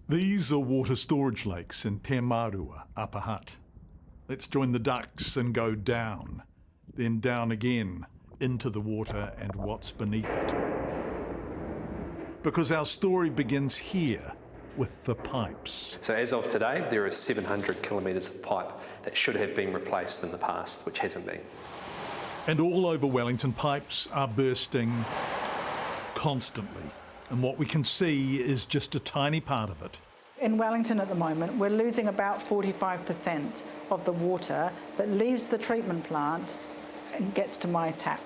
These are water storage lakes in Te Marua, Upper Hutt. Let's join the ducks and go down, then down again into the water and what's beneath it. Because our story begins here with the pipes. So as of today, there are 700 kilometres of pipe that should have been replaced in the past, which hasn't been. And all over Wellington, pipes are bursting constantly. And what we can see is just a tiny part of it. In Wellington at the moment, we're losing about 45% of the water that leaves the treatment plant and gets to my tap.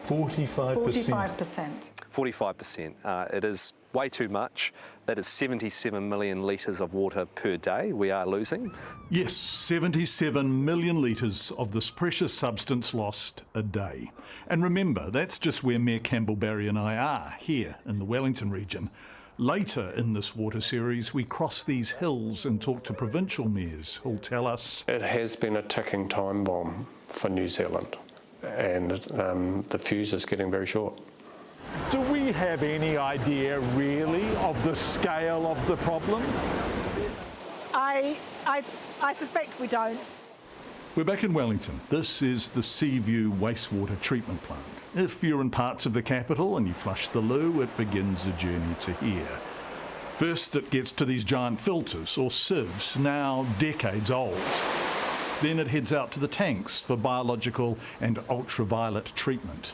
45%? 45%. 45%. It is way too much. That is 77 million litres of water per day we are losing. Yes, 77 million litres of this precious substance lost a day. And remember, that's just where Mayor Campbell Barry and I are, here in the Wellington region. Later in this water series, we cross these hills and talk to provincial mayors who'll tell us it has been a ticking time bomb for New Zealand, and the fuse is getting very short. Do we have any idea, really, of the scale of the problem? I suspect we don't. We're back in Wellington. This is the Seaview Wastewater Treatment Plant. If you're in parts of the capital and you flush the loo, it begins a journey to here. First, it gets to these giant filters, or sieves, now decades old. Then it heads out to the tanks for biological and ultraviolet treatment.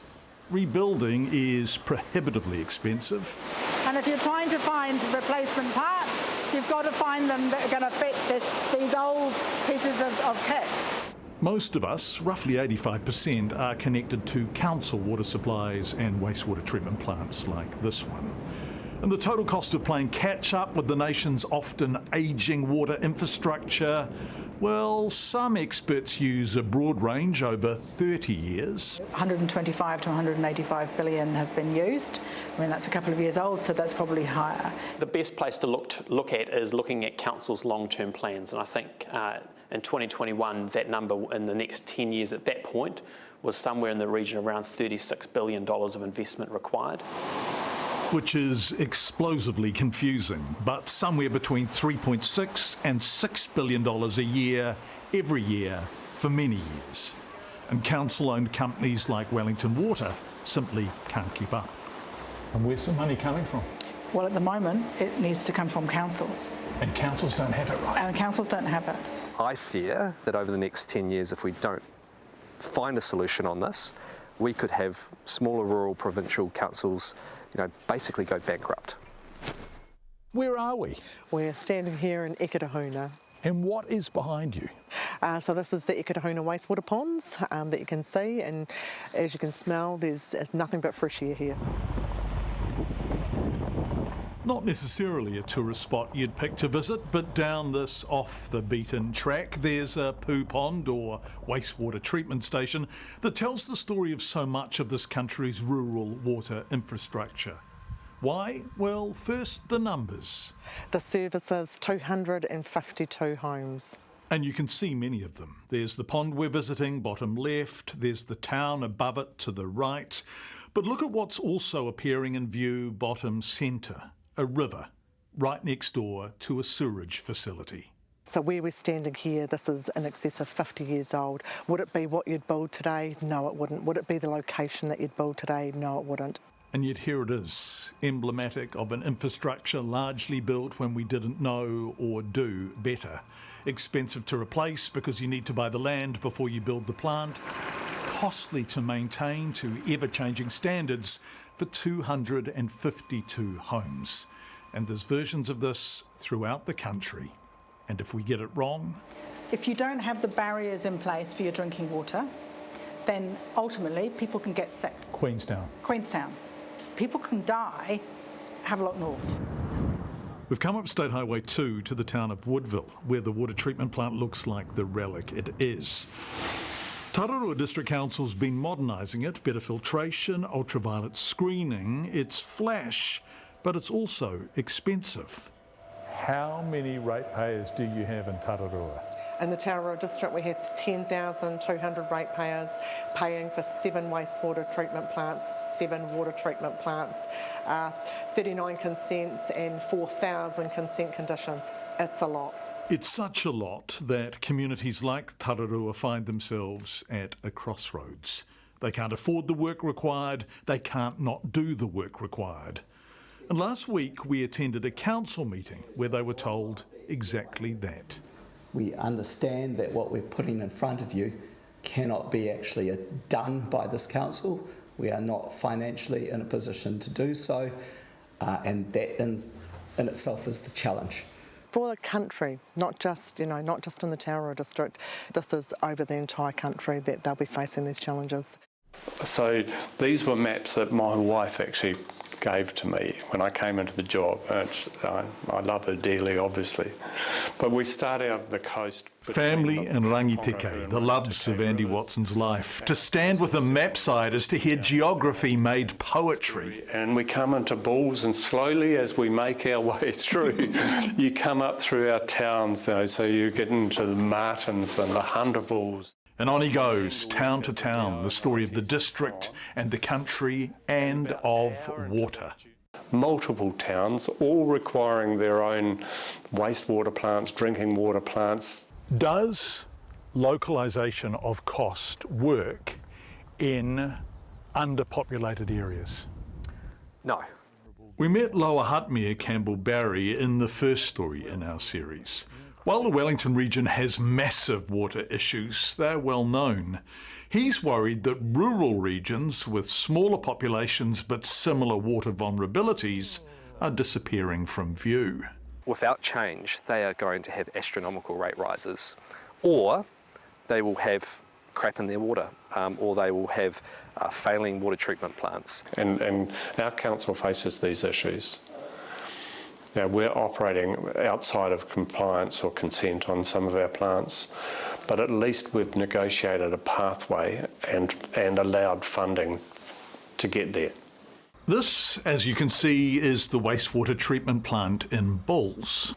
Rebuilding is prohibitively expensive. And if you're trying to find replacement parts, you've got to find them that are going to fit these old pieces of kit. Most of us, roughly 85%, are connected to council water supplies and wastewater treatment plants like this one. And the total cost of playing catch-up with the nation's often ageing water infrastructure, well, some experts use a broad range over 30 years. 125 to 185 billion have been used. I mean, that's a couple of years old, so that's probably higher. The best place to look at is looking at council's long-term plans, and I think in 2021, that number in the next 10 years at that point was somewhere in the region of around $36 billion of investment required. Which is explosively confusing, but somewhere between $3.6 and $6 billion a year, every year, for many years. And council-owned companies like Wellington Water simply can't keep up. And where's the money coming from? Well, at the moment, it needs to come from councils. And councils don't have it, right? And councils don't have it. I fear that over the next 10 years, if we don't find a solution on this, we could have smaller rural provincial councils basically go bankrupt. Where are we? We're standing here in Eketahuna. And what is behind you? So this is the Eketahuna wastewater ponds that you can see, and as you can smell, there's nothing but fresh air here. Not necessarily a tourist spot you'd pick to visit, but down this off-the-beaten track, there's a poo pond or wastewater treatment station that tells the story of so much of this country's rural water infrastructure. Why? Well, first, the numbers. The service is 252 homes. And you can see many of them. There's the pond we're visiting, bottom left. There's the town above it to the right. But look at what's also appearing in view, bottom centre. A river, right next door to a sewerage facility. So where we're standing here, this is in excess of 50 years old. Would it be what you'd build today? No, it wouldn't. Would it be the location that you'd build today? No, it wouldn't. And yet here it is, emblematic of an infrastructure largely built when we didn't know or do better. Expensive to replace because you need to buy the land before you build the plant. Costly to maintain to ever-changing standards for 252 homes. And there's versions of this throughout the country. And if we get it wrong... If you don't have the barriers in place for your drinking water, then ultimately people can get sick. Queenstown. People can die Havelock North. We've come up State Highway 2 to the town of Woodville, where the water treatment plant looks like the relic it is. Tararua District Council's been modernising it, better filtration, ultraviolet screening. It's flash, but it's also expensive. How many ratepayers do you have in Tararua? In the Tararua District, we have 10,200 ratepayers paying for 7 wastewater treatment plants, 7 water treatment plants, 39 consents and 4,000 consent conditions. It's a lot. It's such a lot that communities like Tararua find themselves at a crossroads. They can't afford the work required, they can't not do the work required. And last week we attended a council meeting where they were told exactly that. We understand that what we're putting in front of you cannot be actually done by this council. We are not financially in a position to do so, and that in itself is the challenge. For the country, not just in the Taurua district, this is over the entire country that they'll be facing these challenges. So these were maps that my wife actually gave to me when I came into the job. I love her dearly, obviously. But we start out at the coast. Family and Rangiteke, the loves of Andy Watson's life. To stand with a map side is to hear geography made poetry. And we come into Bulls, and slowly as we make our way through, you come up through our towns, so you get into the Martins and the Huntervilles. And on he goes, town to town, the story of the district and the country and of water. Multiple towns, all requiring their own wastewater plants, drinking water plants. Does localisation of cost work in underpopulated areas? No. We met Loa Hatmea Campbell-Barry in the first story in our series. While the Wellington region has massive water issues, they're well known. He's worried that rural regions with smaller populations but similar water vulnerabilities are disappearing from view. Without change, they are going to have astronomical rate rises, or they will have crap in their water, or they will have failing water treatment plants. And our council faces these issues. Now, we're operating outside of compliance or consent on some of our plants, but at least we've negotiated a pathway and allowed funding to get there. This, as you can see, is the wastewater treatment plant in Bulls.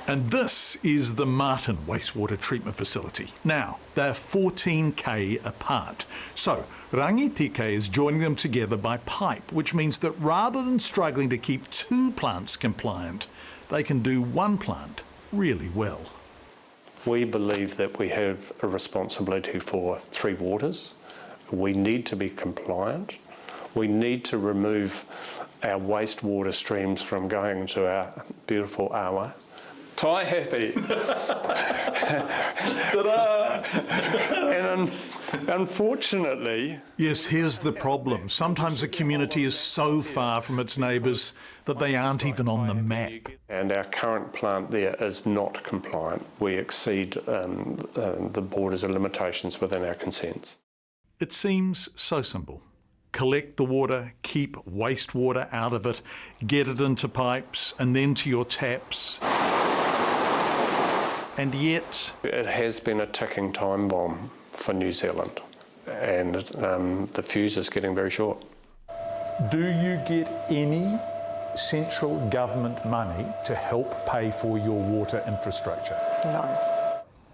And this is the Martin wastewater treatment facility. Now, they're 14k apart. So, Rangiteke is joining them together by pipe, which means that rather than struggling to keep two plants compliant, they can do one plant really well. We believe that we have a responsibility for three waters. We need to be compliant. We need to remove our wastewater streams from going to our beautiful awa. Tai happy. And unfortunately... Yes, here's the problem. Sometimes a community is so far from its neighbours that they aren't even on the map. And our current plant there is not compliant. We exceed the borders and limitations within our consents. It seems so simple. Collect the water, keep wastewater out of it, get it into pipes and then to your taps. And yet... It has been a ticking time bomb for New Zealand, and the fuse is getting very short. Do you get any central government money to help pay for your water infrastructure? No.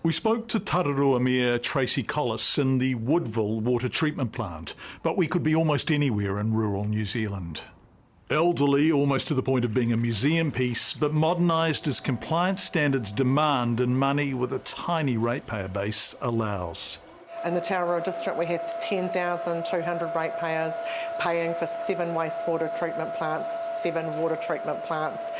We spoke to Tararua Mayor Tracy Collis in the Woodville water treatment plant, but we could be almost anywhere in rural New Zealand. Elderly, almost to the point of being a museum piece, but modernised as compliance standards demand and money with a tiny ratepayer base allows. In the Taurua district, we have 10,200 ratepayers paying for 7 wastewater treatment plants, 7 water treatment plants,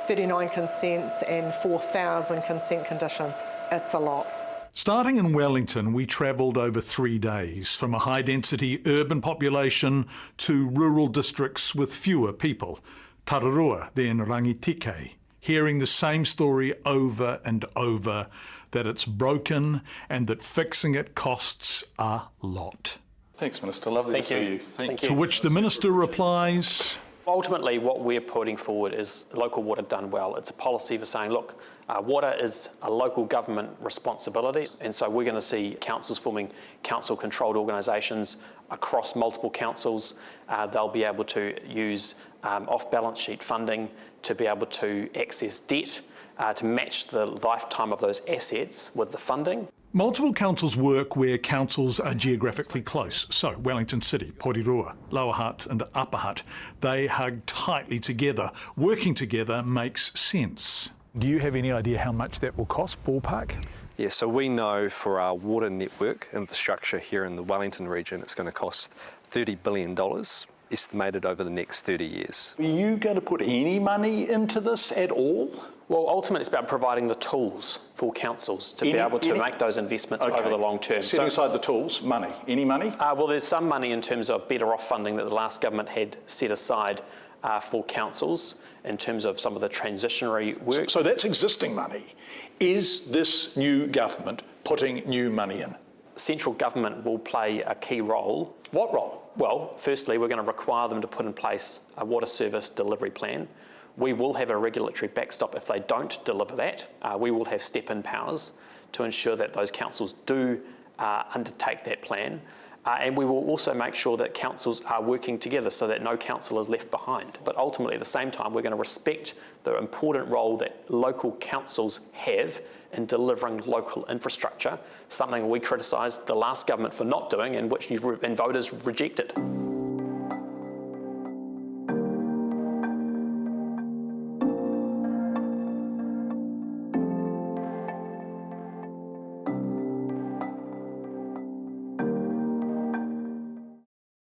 39 consents and 4,000 consent conditions. It's a lot. Starting in Wellington, we travelled over 3 days, from a high-density urban population to rural districts with fewer people. Tararua, then Rangiteke, hearing the same story over and over, that it's broken and that fixing it costs a lot. Thanks, Minister. Lovely to see you. Thank To you. which the Minister replies... Ultimately, what we're putting forward is local water done well. It's a policy for saying, look, water is a local government responsibility, and so we're going to see councils forming council-controlled organisations across multiple councils. They'll be able to use off-balance sheet funding to be able to access debt, to match the lifetime of those assets with the funding. Multiple councils work where councils are geographically close. So Wellington City, Porirua, Lower Hutt and Upper Hutt, they hug tightly together. Working together makes sense. Do you have any idea how much that will cost, ballpark? Yeah, so we know for our water network infrastructure here in the Wellington region, it's going to cost $30 billion, estimated over the next 30 years. Are you going to put any money into this at all? Well, ultimately, it's about providing the tools for councils to be able to make those investments over the long term. Setting aside the tools, money. Any money? Well, there's some money in terms of better off funding that the last government had set aside for councils in terms of some of the transitionary work. So that's existing money. Is this new government putting new money in? Central government will play a key role. What role? Well, firstly, we're going to require them to put in place a water service delivery plan. We will have a regulatory backstop if they don't deliver that. We will have step-in powers to ensure that those councils do undertake that plan. And we will also make sure that councils are working together so that no council is left behind. But ultimately, at the same time, we're going to respect the important role that local councils have in delivering local infrastructure, something we criticised the last government for not doing and which voters rejected.